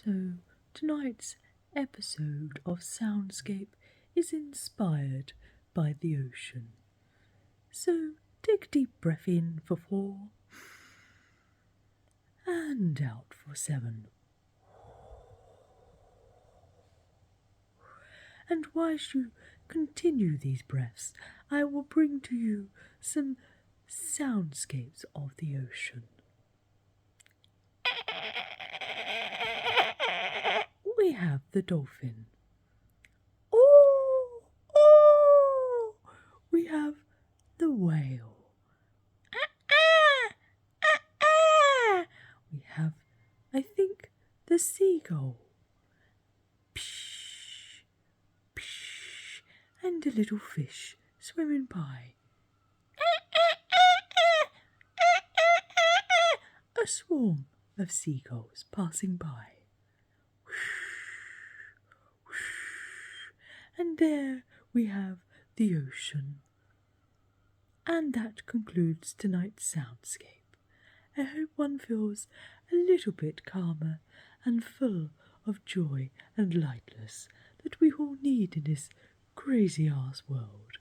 So, tonight's episode of Soundscape is inspired by the ocean. So, take a deep breath in for 4 and out for 7. And whilst you continue these breaths, I will bring to you some soundscapes of the ocean. We have the dolphin. Oh, oh! We have the whale. We have, I think, the seagull. Psh, psh, and a little fish swimming by. A swarm of seagulls passing by. And there we have the ocean. And that concludes tonight's soundscape. I hope one feels a little bit calmer and full of joy and lightness that we all need in this crazy-ass world.